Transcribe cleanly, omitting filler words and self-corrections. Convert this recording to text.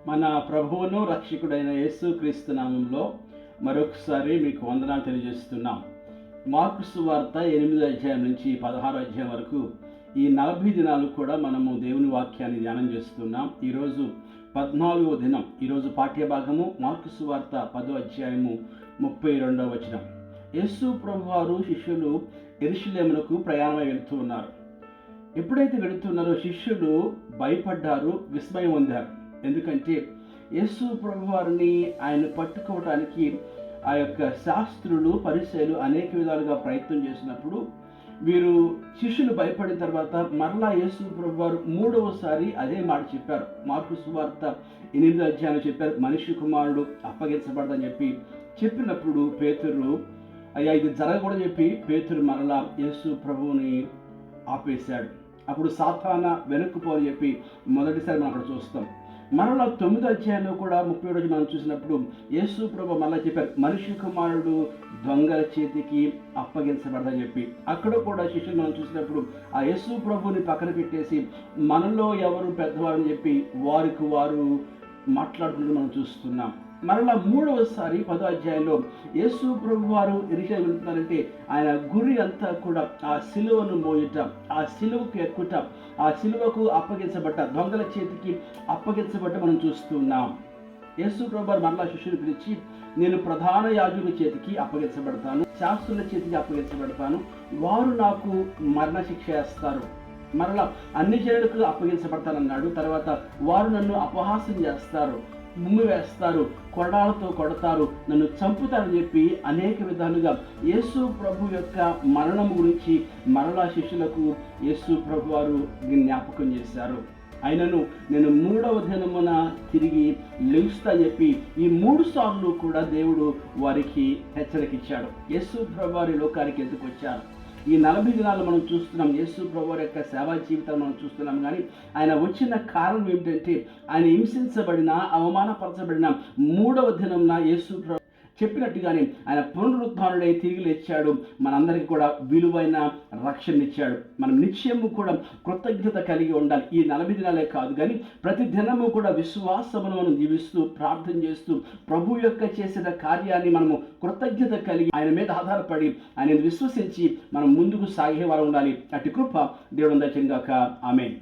మన ప్రభువును రక్షకుడైన యేసుక్రీస్తు నామంలో మరొకసారి మీకు వందనాలు తెలియజేస్తున్నాం. మార్కు సువార్త 8వ అధ్యాయం నుంచి 16వ అధ్యాయం వరకు ఈ 40 దినాలు కూడా మనము దేవుని వాక్యాన్ని ధ్యానం చేస్తున్నాం. ఈరోజు 14వ దినం. ఈరోజు పాఠ్యభాగము మార్కు సువార్త 10వ అధ్యాయము 32వ వచనం. యేసు ప్రభువారు శిష్యులు యెరూషలేమునకు ప్రయాణమై వెళుతూ ఉన్నారు. ఎప్పుడైతే వెళుతున్నారో శిష్యులు భయపడ్డారు, విస్మయం పొందారు. ఎందుకంటే యేసు ప్రభువారిని ఆయన పట్టుకోవడానికి ఆ యొక్క శాస్త్రులు, పరిసయ్యులు అనేక విధాలుగా ప్రయత్నం చేసినప్పుడు వీరు శిష్యులు భయపడిన తర్వాత మరలా యేసు ప్రభువారు మూడవసారి అదే మాట చెప్పారు. మార్కు సువార్త 8వ అధ్యాయంలో చెప్పారు, మనిషి కుమారుడు అప్పగించబడదని చెప్పినప్పుడు పేతురు అయ్యా ఇది జరగకూడదని చెప్పి పేతురు మరలా యేసు ప్రభువుని ఆపేశాడు. అప్పుడు సాతానా వెనక్కుపోని చెప్పి మొదటిసారి మనం అక్కడ చూస్తాం. మరలా 9వ అధ్యాయంలో కూడా 30వ రోజు మనం చూసినప్పుడు యేసు ప్రభు మరలా చెప్పారు, మనిషి కుమారుడు దొంగల చేతికి అప్పగించబడదని చెప్పి. అక్కడ కూడా శిష్యులు మనం చూసినప్పుడు ఆ యేసు ప్రభుని పక్కన పెట్టేసి మనలో ఎవరు పెద్దవారు అని చెప్పి వారికి వారు మాట్లాడుతున్నట్టు మనం చూస్తున్నాం. మరలా మూడవసారి 10వ అధ్యాయంలో యేసు ప్రభు వారు యెరూషలేము వెళ్తున్నారంటే ఆయన గురి అంతా కూడా ఆ సిలువను మోయుట, ఆ సిలువకు ఎక్కుట, ఆ సిలువకు అప్పగించబడ్డ, దొంగల చేతికి అప్పగించబడ్డ మనం చూస్తున్నాం. యేసు ప్రభు వారు మరలా శిష్యులు పిలిచి, నేను ప్రధాన యాజకుల చేతికి అప్పగించబడతాను, శాస్త్రుల చేతికి అప్పగించబడతాను, వారు నాకు మరణ శిక్ష వేస్తారు, మరలా అన్ని జనులకు అప్పగించబడతానన్నాడు. తర్వాత వారు నన్ను అపహాస్యం చేస్తారు, ముమ్ము వేస్తారు, కొరడాలతో కొడతారు, నన్ను చంపుతారని చెప్పి అనేక విధాలుగా యేసు ప్రభు యొక్క మరణం గురించి మరలా శిష్యులకు యేసు ప్రభు వారు జ్ఞాపకం చేశారు. ఆయనను నేను 3వ దినమున తిరిగి లేస్తా చెప్పి ఈ 3 సార్లు కూడా దేవుడు వారికి హెచ్చరిక ఇచ్చాడు. యేసు ప్రభు వారి లోకానికి ఎందుకు వచ్చారు? ఈ 40 దినాలు మనం చూస్తున్నాం యేసు ప్రభువు యొక్క సేవా జీవితాన్ని మనం చూస్తున్నాం. కానీ ఆయన వచ్చిన కారణం ఏమిటంటే ఆయన హింసించబడిన, అవమానపరచబడిన 3వ దినంన యేసు ప్రభు చెప్పినట్టుగానే ఆయన పునరుద్ధానుడై తిరిగి లేచాడు. మనందరికీ కూడా విలువైన రక్షణ ఇచ్చాడు. మనం నిత్యము కూడా కృతజ్ఞత కలిగి ఉండాలి. ఈ 40 దినాలే కాదు కానీ ప్రతి దినము కూడా విశ్వాసమును మనం జీవిస్తూ ప్రార్థన చేస్తూ ప్రభు యొక్క చేసిన కార్యాన్ని మనము కృతజ్ఞత కలిగి ఆయన మీద ఆధారపడి ఆయన విశ్వసించి మనం ముందుకు సాగేవారు ఉండాలి. అట్టి కృప దేవుడు దయచేయుగాక. ఆమేన్.